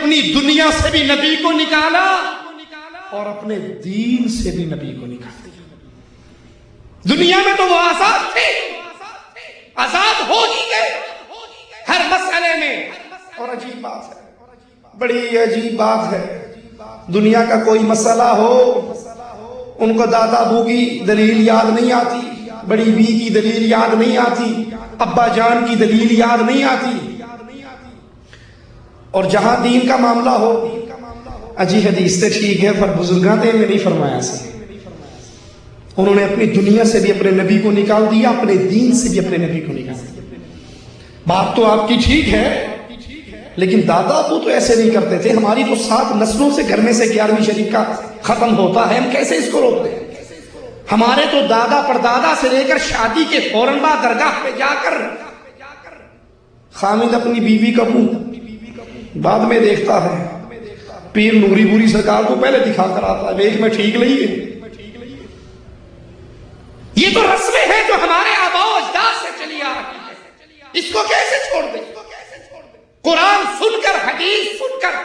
اپنی دنیا سے بھی نبی کو نکالا اور اپنے دین سے بھی نبی کو نکال دیا۔ دنیا میں تو وہ آزاد تھے، آزاد ہو ہی گئے ہر مسئلے میں۔ اور عجیب بات ہے، بڑی عجیب بات ہے، دنیا کا کوئی مسئلہ ہو ان کو دادا ابو کی دلیل یاد نہیں آتی، بڑی بی کی دلیل یاد نہیں آتی، ابا جان کی دلیل یاد نہیں آتی۔ اور جہاں دین کا معاملہ ہو، اجی حدیث تے ٹھیک ہے پر بزرگاں تے میں نہیں فرمایا سے، انہوں نے اپنی دنیا سے بھی اپنے نبی کو نکال دیا، اپنے دین سے بھی اپنے نبی کو نکال دیا۔ بات تو آپ کی ٹھیک ہے، لیکن دادا ابو تو ایسے نہیں کرتے تھے، ہماری تو 7 نسلوں سے گھر میں سے 11ویں شریف کا ختم ہوتا ہے، ہم کیسے اس کو روک دیں؟ ہمارے تو دادا پردادا سے لے کر شادی کے فوراً بعد درگاہ پہ جا کر خامد اپنی بیوی کا منہ بعد میں دیکھتا ہے، پیر نوری بوری سرکار کو پہلے دکھا کر آتا ہے، دیکھ میں ٹھیک نہیں ہے۔ یہ تو رسمیں ہیں جو ہمارے آباء و اجداد سے چلی آ رہی ہے، اس کو کیسے چھوڑ دیں؟ قرآن سن کر، حدیث سن کر،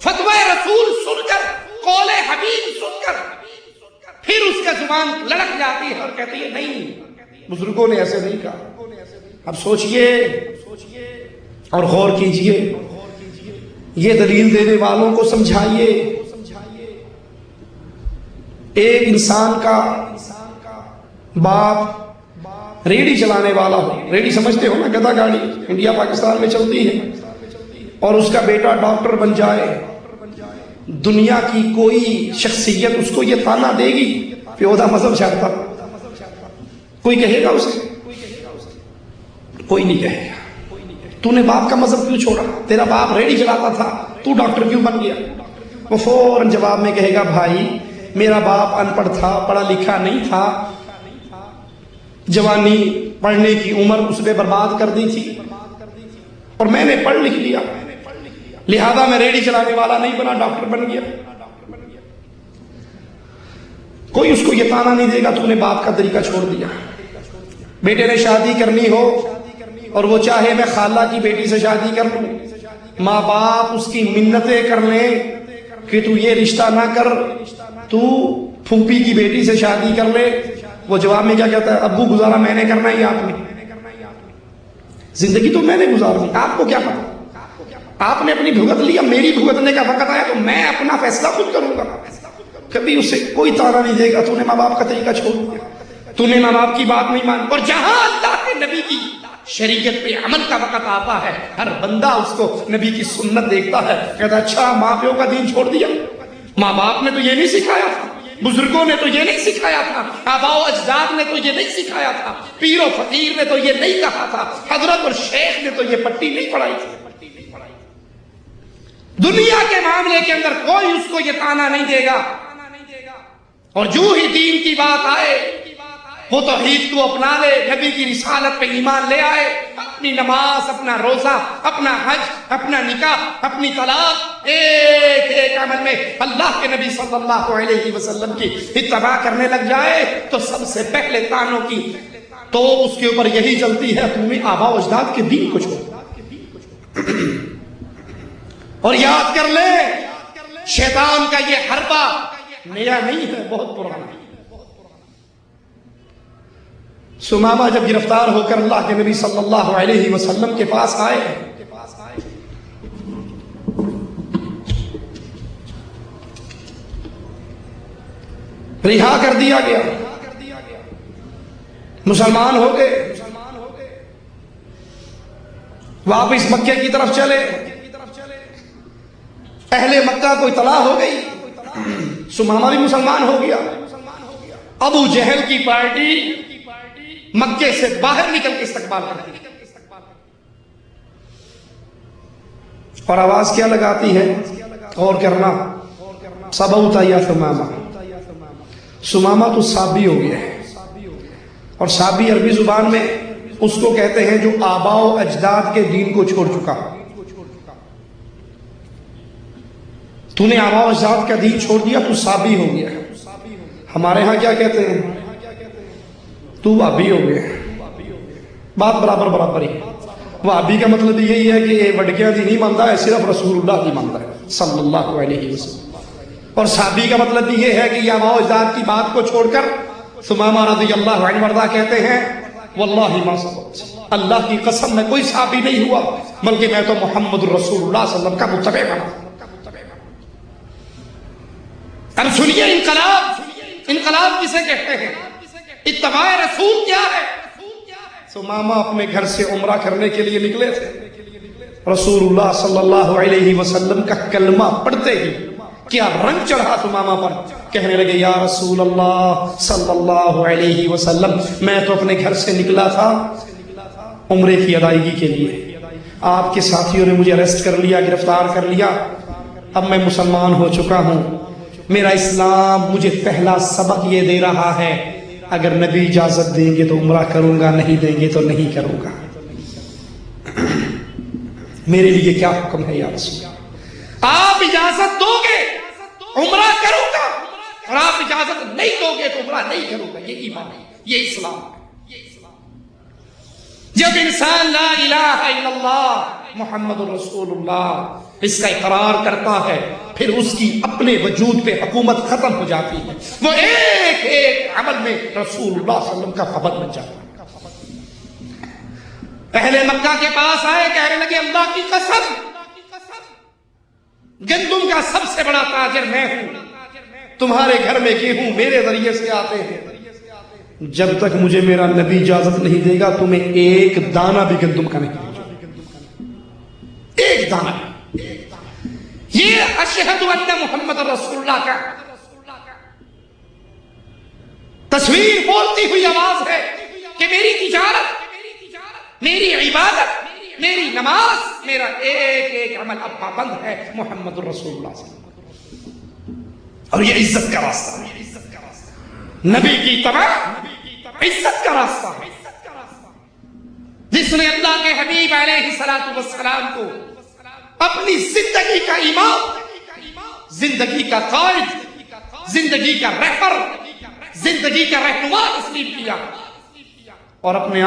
فتوی رسول سن کر، قول حبیب سن کر، پھر اس کا زبان لڑک جاتی ہے اور کہتی ہے نہیں، بزرگوں نے ایسے نہیں کہا۔ اب سوچئے اور غور کیجئے، یہ دلیل دینے والوں کو سمجھائیے۔ ایک انسان کا باپ ریڑھی چلانے والا ہو، ریڑھی سمجھتے ہو نا، گدھا گاڑی انڈیا پاکستان میں چلتی ہے، اور اس کا بیٹا ڈاکٹر بن جائے، دنیا کی کوئی شخصیت اس کو یہ تانا دے گی پیودہ مذہب چھاڑتا؟ کوئی کہے گا اسے؟ کوئی نہیں کہے گا۔ تو نے باپ کا مذہب کیوں چھوڑا؟ تیرا باپ ریڑھی چلاتا تھا، تو ڈاکٹر کیوں بن گیا؟ وہ فوراً جواب میں کہے گا بھائی میرا باپ ان پڑھ تھا، پڑھا لکھا نہیں تھا، جوانی پڑھنے کی عمر اس نے برباد کر دی تھی، اور میں نے پڑھ لکھ لیا، لہذا میں ریڑھی چلانے والا نہیں بنا، ڈاکٹر بن گیا۔ کوئی اس کو یہ تانا نہیں دے گا تو نے باپ کا طریقہ چھوڑ دیا۔ بیٹے نے شادی کرنی ہو اور وہ چاہے میں خالہ کی بیٹی سے شادی کر لوں، ماں باپ اس کی منتیں کر لیں کہ تو یہ رشتہ نہ کر، تو پھوپھی کی بیٹی سے شادی کر لے، وہ جواب میں کیا کہتا ہے؟ ابو گزارا میں نے کرنا ہی، آپ نے زندگی تو میں نے گزارنی، آپ کو کیا پتا؟ آپ نے اپنی بھگت لی، اب میری بھگتنے کا وقت آیا تو میں اپنا فیصلہ خود کروں گا۔ کبھی اسے کوئی تانا نہیں دے گا تو نے ماں باپ کا طریقہ چھوڑ دیا، تو نے ماں باپ کی بات نہیں مانی۔ اور جہاں اللہ کے نبی کی شریعت پہ عمل کا وقت آتا ہے، ہر بندہ اس کو نبی کی سنت دیکھتا ہے، کہتا ہے اچھا ماں پیو کا دین چھوڑ دیا، ماں باپ نے تو یہ نہیں سکھایا تھا، بزرگوں نے تو یہ نہیں سکھایا تھا، آباء و اجداد نے تو یہ نہیں سکھایا تھا، پیر و فقیر نے تو یہ نہیں کہا تھا، حضرت اور شیخ نے تو یہ پٹی نہیں پڑھائی تھی۔ دنیا کے معاملے کے اندر کوئی اس کو یہ تانا نہیں دے گا، اور جو ہی دین کی بات آئے وہ توحید کو اپنا لے، نبی کی رسالت پہ ایمان لے آئے، اپنی نماز، اپنا روزہ، اپنا حج، اپنا نکاح، اپنی طلاق، ایک ایک عمل میں اللہ کے نبی صلی اللہ علیہ وسلم کی اتباع کرنے لگ جائے تو سب سے پہلے تانوں کی تو اس کے اوپر یہی چلتی ہے، تمہیں آباء و اجداد کے دین کو چھوڑ۔ اور یاد کر لے شیطان کا یہ حربہ نیا نہیں ہے، بہت پرانا ہے۔ سمامہ جب گرفتار ہو کر اللہ کے نبی صلی اللہ علیہ وسلم کے پاس آئے، رہا کر دیا گیا، مسلمان ہو گئے، واپس مکے کی طرف چلے، اہل مکہ کو اطلاع ہو گئی، سمامہ بھی مسلمان ہو گیا، ابو جہل کی پارٹی مکے سے باہر نکل کے استقبال کرتی ہے، اور آواز کیا لگاتی ہے؟ غور کرنا، سبوتا یا سمامہ، سمامہ تو سابی ہو گیا ہے، اور سابی عربی زبان میں اس کو کہتے ہیں جو آباء و اجداد کے دین کو چھوڑ چکا۔ تو نے آباء و اجداد کا دین چھوڑ دیا تو سابی ہو گیا۔ ہمارے ہاں کیا کہتے ہیں؟ تو وابی ہو گئے، بات برابر برابر ہی۔ وہابی کا مطلب یہی ہے کہ یہ وڈکیاں دی نہیں مانتا ہے، صرف رسول اللہ کی مانتا ہے صلی اللہ علیہ وسلم۔ اور صحابی کا مطلب یہ ہے کہ یہ آباء و اجداد کی بات کو چھوڑ کر ثمامہ رضی اللہ عنہ وردہ کہتے ہیں واللہ ما صبرت، اللہ کی قسم میں کوئی صحابی نہیں ہوا بلکہ میں تو محمد رسول اللہ صلی اللہ علیہ وسلم کا متبع بنا۔ اب سنیے انقلاب کسے کہتے ہیں، اتباع رسول کیا ہے؟ ثمامہ اپنے گھر سے عمرہ کرنے کے لیے نکلے تھے، رسول اللہ صلی اللہ علیہ وسلم کا کلمہ پڑھتے ہی کیا رنگ چڑھا ثمامہ پر، کہنے لگے یا رسول اللہ صلی اللہ علیہ وسلم، میں تو اپنے گھر سے نکلا تھا عمرے کی ادائیگی کے لیے، آپ کے ساتھیوں نے مجھے اریسٹ کر لیا، گرفتار کر لیا، اب میں مسلمان ہو چکا ہوں، میرا اسلام مجھے پہلا سبق یہ دے رہا ہے اگر نبی اجازت دیں گے تو عمرہ کروں گا، نہیں دیں گے تو نہیں کروں گا، میرے لیے کیا حکم ہے یا رسول اللہ؟ آپ اجازت دو گے عمرہ کروں گا، اور آپ اجازت نہیں دو گے تو عمرہ نہیں کروں گا، یہ ایمان ہے، یہ اسلام ہے۔ جب انسان لا الہ الا اللہ محمد رسول اللہ اس کا اقرار کرتا ہے پھر اس کی اپنے وجود پہ حکومت ختم ہو جاتی ہے، وہ ایک ایک عمل میں رسول اللہ صلی اللہ علیہ وسلم کا پابند بن جاتا ہے۔ اہل مکہ کے پاس آئے، کہنے لگے اللہ کی قسم گندم کا سب سے بڑا تاجر میں ہوں، تمہارے گھر میں گیہوں میرے ذریعے سے آتے ہیں، جب تک مجھے میرا نبی اجازت نہیں دے گا تمہیں ایک دانہ بھی گندم کا نہیں ملے گا، ایک دانہ۔ یہ اشہد ان محمد رسول اللہ کا تصویر بولتی ہوئی آواز ہے کہ میری تجارت، میری عبادت، میری نماز، میرا ایک ایک عمل اب پابند ہے محمد رسول اللہ صلی اللہ علیہ وسلم۔ اور یہ عزت کا راستہ ہے، نبی کی اتباع عزت کا راستہ ہے۔ جس نے اللہ کے حبیب علیہ السلام کو اپنی زندگی کا امام، زندگی کا قائد، زندگی کا رہبر، زندگی کا رہنما تسلیم کیا اور اپنے